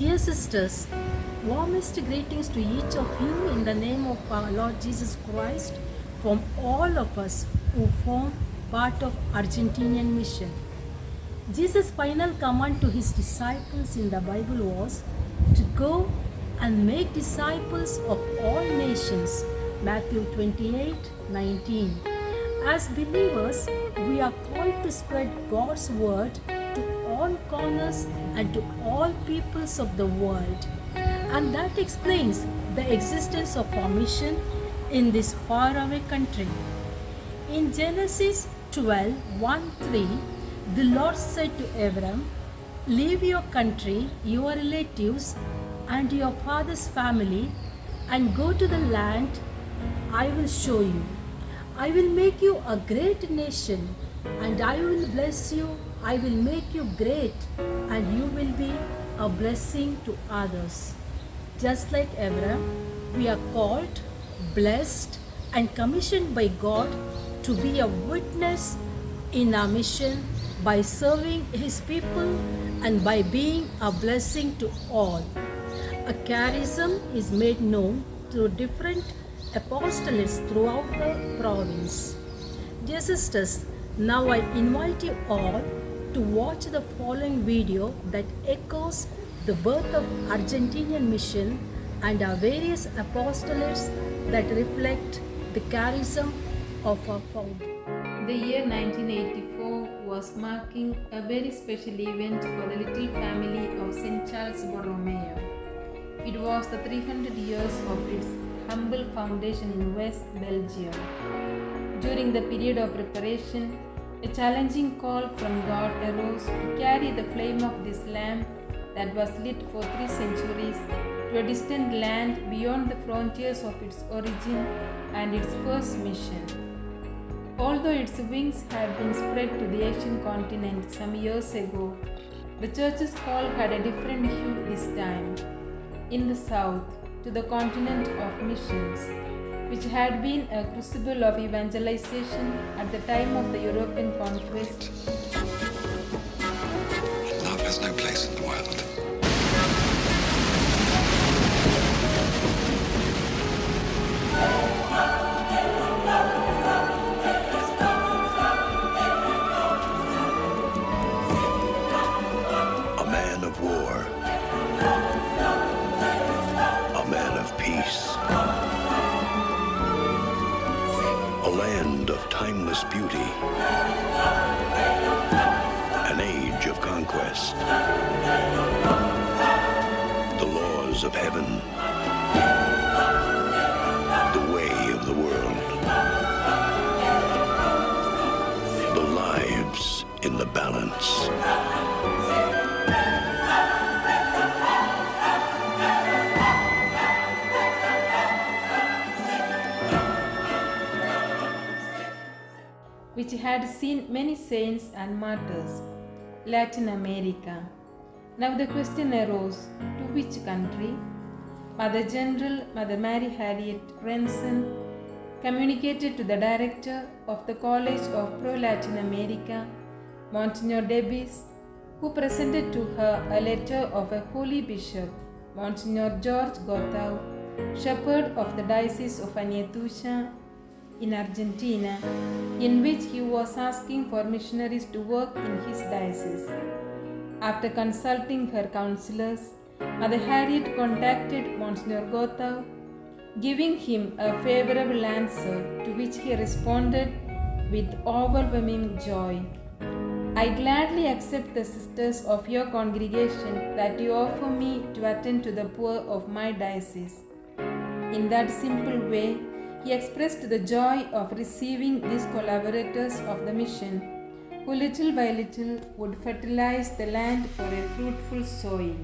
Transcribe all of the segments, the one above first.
Dear sisters, warmest greetings to each of you in the name of our Lord Jesus Christ from all of us who form part of Argentinian mission. Jesus' final command to his disciples in the Bible was to go and make disciples of all nations. Matthew 28:19. As believers, we are called to spread God's word to all corners and to all peoples of the world. And that explains the existence of our mission in this faraway country. In Genesis 12:1-3, the Lord said to Abram, "Leave your country, your relatives, and your father's family, and go to the land I will show you. I will make you a great nation, and I will bless you. I will make you great, and you will be a blessing to others." Just like Abraham, we are called, blessed, and commissioned by God to be a witness in our mission by serving His people and by being a blessing to all. A charism is made known through different apostolates throughout the province. Dear sisters, now I invite you all to watch the following video that echoes the birth of Argentinian mission and our various apostolates that reflect the charism of our founder. The year 1984 was marking a very special event for the little family of St. Charles Borromeo. It was the 300 years of its humble foundation in West Belgium. During the period of preparation, a challenging call from God arose to carry the flame of this lamp that was lit for 3 centuries to a distant land beyond the frontiers of its origin and its first mission. Although its wings had been spread to the Asian continent some years ago, the church's call had a different hue this time. In the south, to the continent of missions, which had been a crucible of evangelization at the time of the European conquest. Love has no place in the world. A man of war. A man of peace. A land of timeless beauty. An age of conquest. The laws of heaven. The way of the world. The lives in the balance. Which had seen many saints and martyrs. Latin America. Now the question arose, to which country? Mother General Mother Mary Harriet Renson communicated to the director of the College of Pro-Latin America, Monsignor Debis, who presented to her a letter of a holy bishop, Monsignor George Gotau, shepherd of the Diocese of Añetuya in Argentina, in which he was asking for missionaries to work in his diocese. After consulting her counselors, Mother Harriet contacted Monsignor Gotau, giving him a favorable answer, to which he responded with overwhelming joy. "I gladly accept the sisters of your congregation that you offer me to attend to the poor of my diocese." In that simple way, he expressed the joy of receiving these collaborators of the mission, who little by little would fertilize the land for a fruitful soil.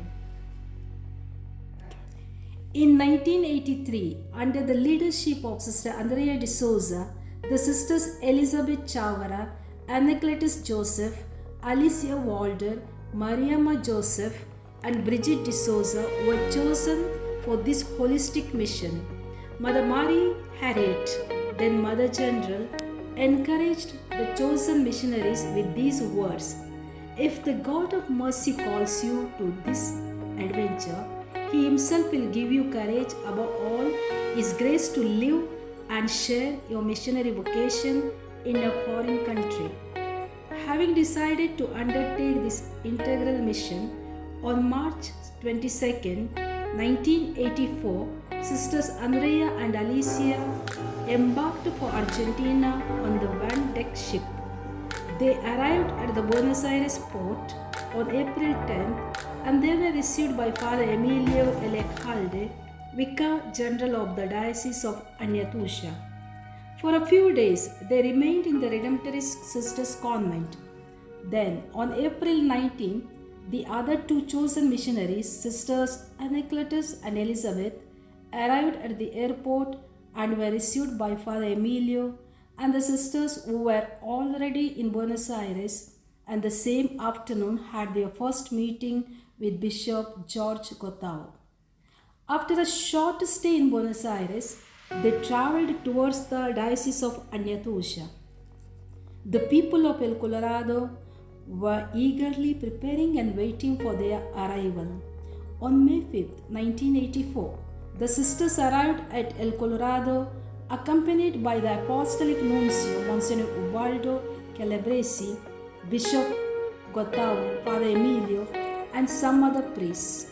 In 1983, under the leadership of Sister Andrea de Souza, the sisters Elizabeth Chavara, Anacletus Joseph, Alicia Walder, Mariama Joseph, and Bridget de Souza were chosen for this holistic mission. Mother Mary Harriet, then Mother General, encouraged the chosen missionaries with these words: "If the God of mercy calls you to this adventure, He Himself will give you courage, above all, His grace to live and share your missionary vocation in a foreign country. Having decided to undertake this integral mission, on March 22nd, 1984, Sisters Andrea and Alicia embarked for Argentina on the Van Deck ship. They arrived at the Buenos Aires port on April 10th and they were received by Father Emilio Elecalde, Vicar General of the Diocese of Añatusca. For a few days, they remained in the Redemptorist Sisters Convent. Then, on April 19, the other two chosen missionaries, Sisters Anacletus and Elizabeth, arrived at the airport and were received by Father Emilio and the sisters who were already in Buenos Aires, and the same afternoon had their first meeting with Bishop George Gotao. After a short stay in Buenos Aires, they traveled towards the Diocese of Añatusca. The people of El Colorado were eagerly preparing and waiting for their arrival. On May 5th, 1984, the sisters arrived at El Colorado accompanied by the Apostolic Nuncio, Monsignor Ubaldo Calabresi, Bishop Gotao, Father Emilio, and some other priests.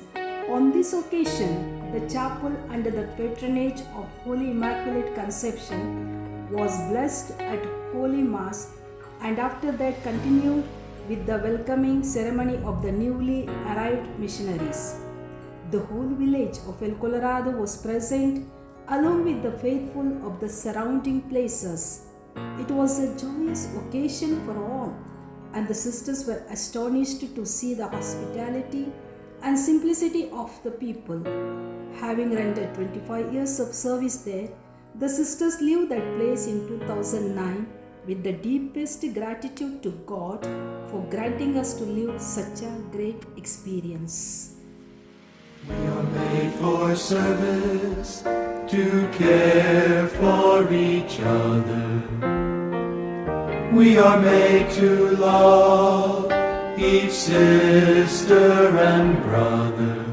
On this occasion, the chapel under the patronage of Holy Immaculate Conception was blessed at Holy Mass, and after that continued with the welcoming ceremony of the newly arrived missionaries. The whole village of El Colorado was present along with the faithful of the surrounding places. It was a joyous occasion for all, and the sisters were astonished to see the hospitality and simplicity of the people. Having rendered 25 years of service there, the sisters leave that place in 2009 with the deepest gratitude to God for granting us to live such a great experience. We are made for service, to care for each other. We are made to love each sister and brother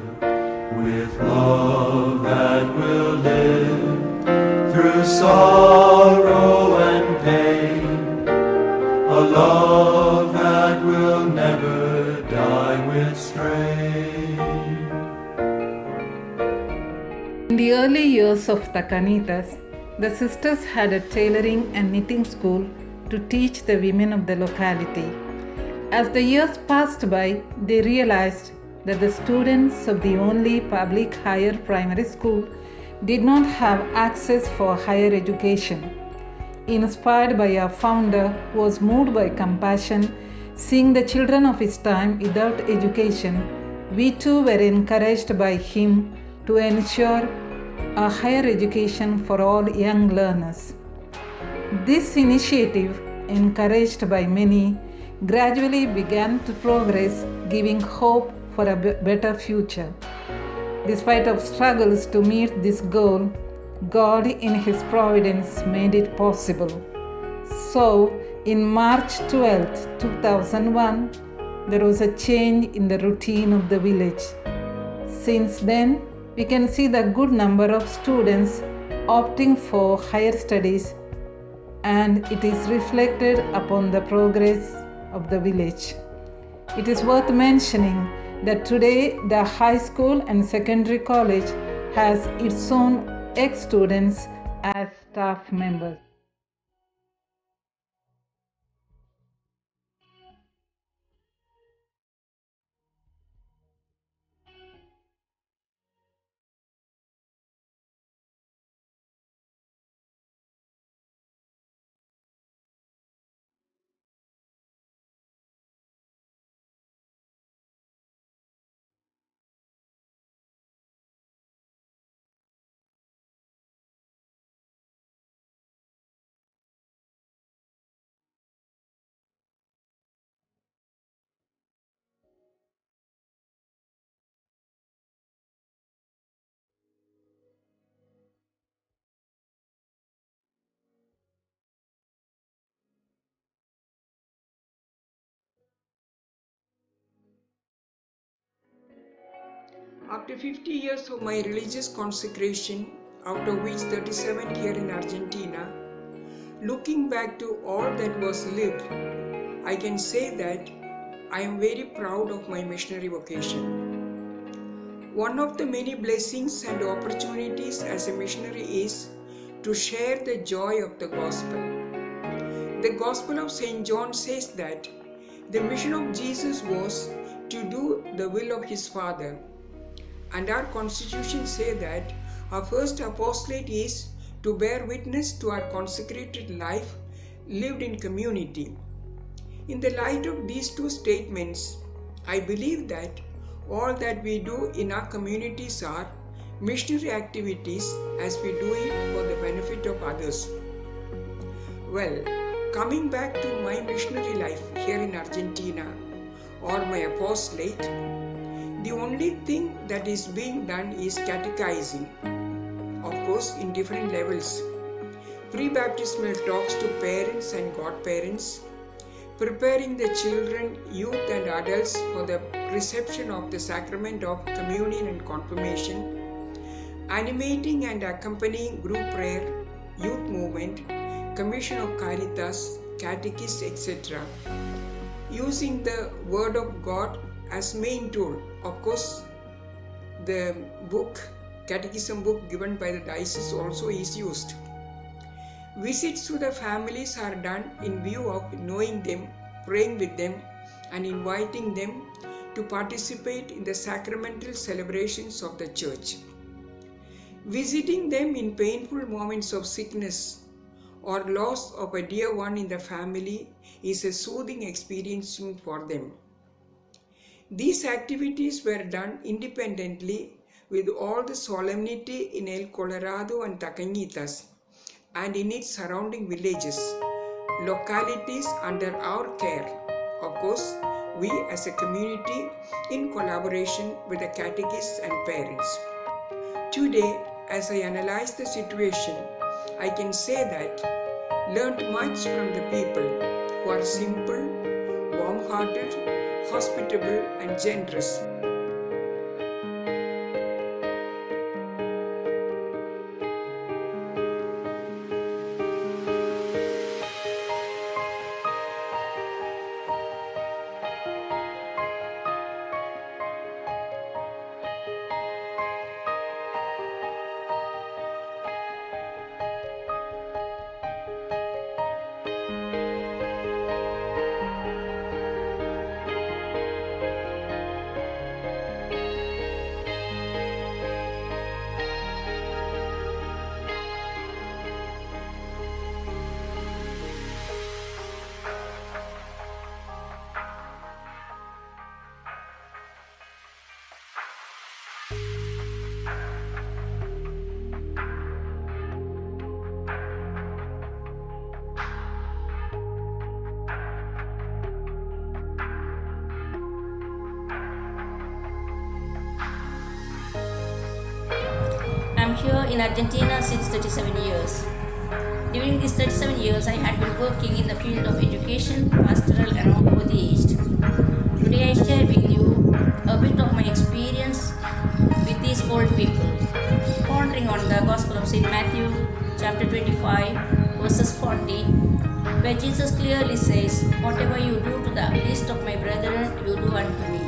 with love that will live through sorrow and pain, a love that will never die with strain. In the early years of the Canitas, the sisters had a tailoring and knitting school to teach the women of the locality. As the years passed by, they realized that the students of the only public higher primary school did not have access for higher education. Inspired by our founder, who was moved by compassion, seeing the children of his time without education, we too were encouraged by him to ensure a higher education for all young learners. This initiative, encouraged by many, gradually began to progress, giving hope for a better future. Despite of struggles to meet this goal, God in His providence made it possible. So, in March 12, 2001, there was a change in the routine of the village. Since then, we can see the good number of students opting for higher studies, and it is reflected upon the progress of the village. It is worth mentioning that today the high school and secondary college has its own ex-students as staff members. After 50 years of my religious consecration, out of which 37 here in Argentina, looking back to all that was lived, I can say that I am very proud of my missionary vocation. One of the many blessings and opportunities as a missionary is to share the joy of the gospel. The Gospel of St. John says that the mission of Jesus was to do the will of his Father. And our constitution says that our first apostolate is to bear witness to our consecrated life lived in community. In the light of these two statements, I believe that all that we do in our communities are missionary activities as we do it for the benefit of others. Well, coming back to my missionary life here in Argentina or my apostolate, the only thing that is being done is catechizing, of course in different levels. Pre-baptismal talks to parents and godparents, preparing the children, youth and adults for the reception of the sacrament of communion and confirmation, animating and accompanying group prayer, youth movement, commission of Caritas, catechists, etc. Using the word of God as main tool. Of course, the catechism book given by the diocese also is used. Visits to the families are done in view of knowing them, praying with them, and inviting them to participate in the sacramental celebrations of the church. Visiting them in painful moments of sickness or loss of a dear one in the family is a soothing experience for them. These activities were done independently with all the solemnity in El Colorado and Tacañitas and in its surrounding villages, localities under our care. Of course, we as a community in collaboration with the catechists and parents. Today, as I analyze the situation, I can say that learned much from the people who are simple, warm-hearted, hospitable and generous. I'm here in Argentina since 37 years. During these 37 years, I had been working in the field of education, pastoral and all over the East. Today I share with you a bit of my experience with these old people, pondering on the Gospel of St. Matthew, chapter 25, verses 40, where Jesus clearly says, "Whatever you do to the least of my brethren, you do unto me."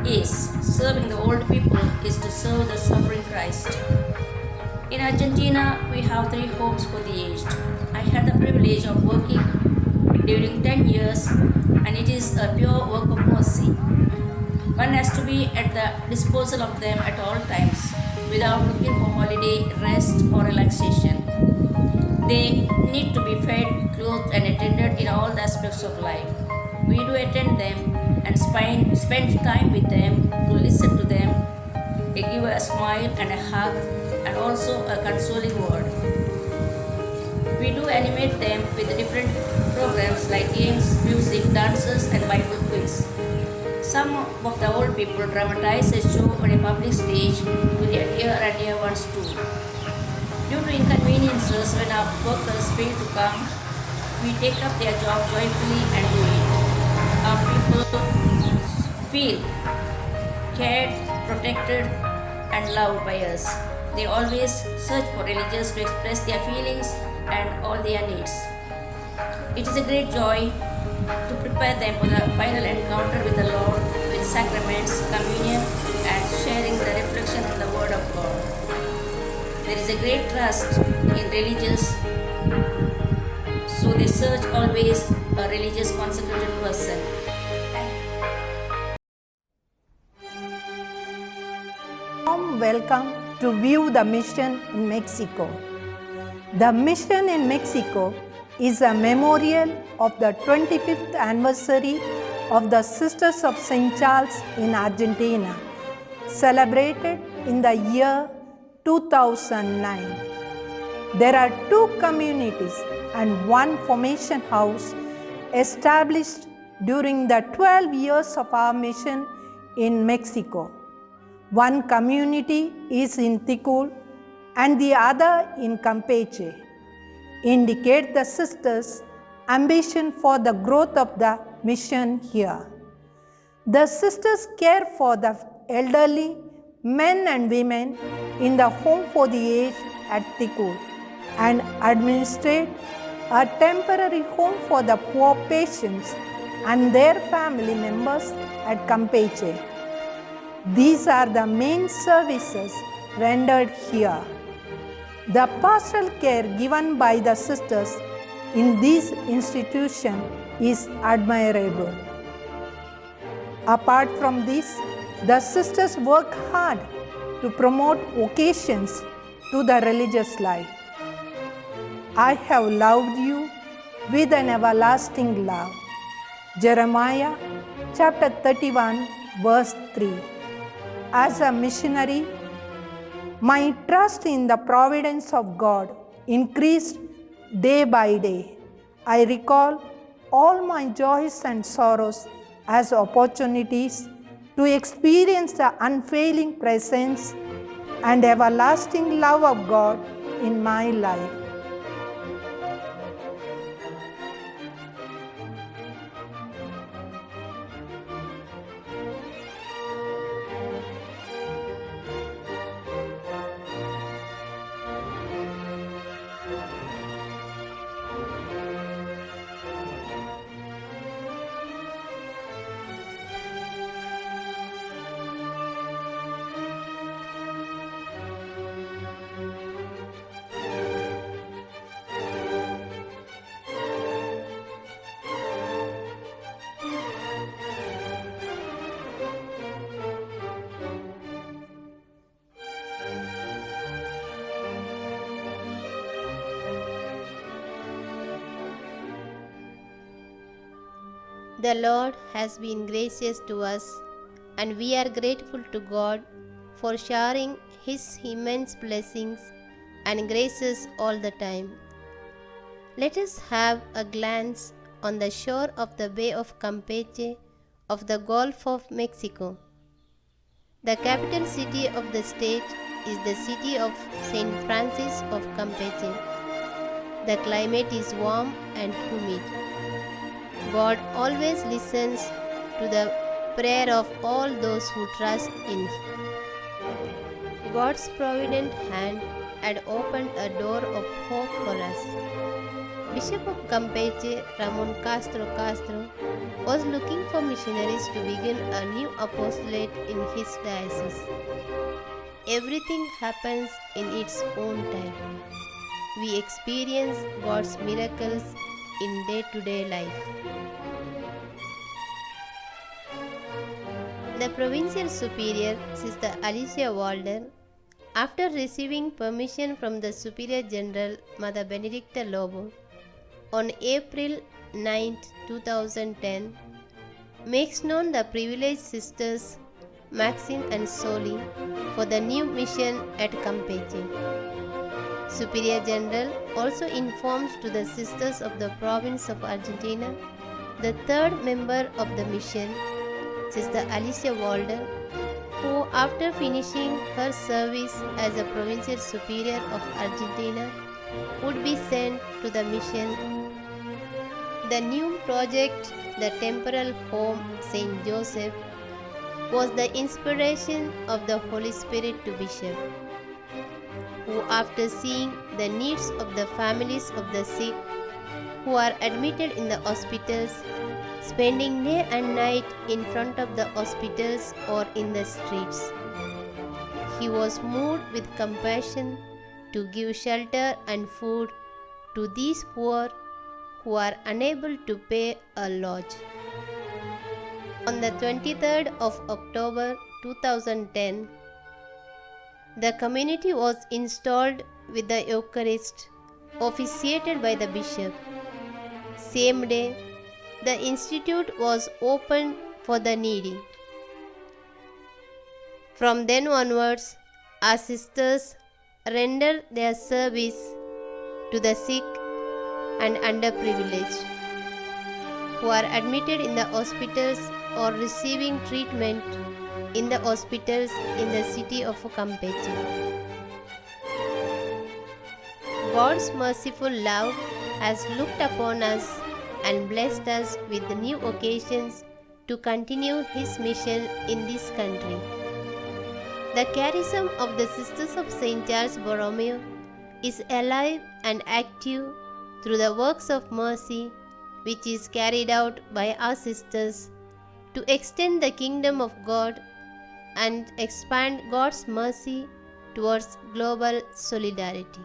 Yes, serving the old people is to serve the suffering Christ. In Argentina, we have 3 homes for the aged. I had the privilege of working during 10 years, and it is a pure work of mercy. One has to be at the disposal of them at all times, without looking for holiday, rest or relaxation. They need to be fed, clothed and attended in all the aspects of life. We do attend them and spend time with them, to listen to them, give a smile and a hug and also a consoling word. We do animate them with different programs like games, music, dances and Bible quiz. Some of the old people dramatize a show on a public stage with their dear and dear ones too. Due to inconveniences when our workers fail to come, we take up their job joyfully and do it. Our people feel cared protected and loved by us. They always search for religious to express their feelings and all their needs. It is a great joy to prepare them for the final encounter with the Lord with sacraments, communion, and sharing the reflection on the Word of God. There is a great trust in religious, so they search always a religious consecrated person. Warm welcome to view the mission in Mexico. The mission in Mexico is a memorial of the 25th anniversary of the Sisters of St. Charles in Argentina, celebrated in the year 2009. There are 2 communities and 1 formation house established during the 12 years of our mission in Mexico. One community is in Ticul and the other in Campeche, indicate the sisters' ambition for the growth of the mission here. The sisters care for the elderly, men and women in the home for the aged at Ticul and administrate a temporary home for the poor patients and their family members at Campeche. These are the main services rendered here. The pastoral care given by the sisters in this institution is admirable. Apart from this, the sisters work hard to promote vocations to the religious life. I have loved you with an everlasting love. Jeremiah chapter 31 verse 3. As a missionary, my trust in the providence of God increased day by day. I recall all my joys and sorrows as opportunities to experience the unfailing presence and everlasting love of God in my life. The Lord has been gracious to us, and we are grateful to God for showering His immense blessings and graces all the time. Let us have a glance on the shore of the Bay of Campeche of the Gulf of Mexico. The capital city of the state is the city of St. Francis of Campeche. The climate is warm and humid. God always listens to the prayer of all those who trust in Him. God's provident hand had opened a door of hope for us. Bishop of Campeche, Ramon Castro Castro, was looking for missionaries to begin a new apostolate in his diocese. Everything happens in its own time. We experience God's miracles in day-to-day life. The Provincial Superior, Sister Alicia Walder, after receiving permission from the Superior General, Mother Benedicta Lobo, on April 9, 2010, makes known the privileged sisters Maxine and Soli for the new mission at Campeche. Superior General also informs to the sisters of the province of Argentina, the third member of the mission, Sister Alicia Walder, who after finishing her service as a Provincial Superior of Argentina would be sent to the mission. The new project, the Temporal Home St. Joseph, was the inspiration of the Holy Spirit to Bishop, who, after seeing the needs of the families of the sick who are admitted in the hospitals, spending day and night in front of the hospitals or in the streets, he was moved with compassion to give shelter and food to these poor who are unable to pay a lodge. On the 23rd of October 2010, the community was installed with the Eucharist officiated by the bishop. Same day, the institute was opened for the needy. From then onwards, our sisters render their service to the sick and underprivileged who are admitted in the hospitals or receiving treatment in the hospitals in the city of Campeche. God's merciful love has looked upon us and blessed us with new occasions to continue His mission in this country. The charism of the Sisters of St. Charles Borromeo is alive and active through the works of mercy which is carried out by our sisters to extend the kingdom of God and expand God's mercy towards global solidarity.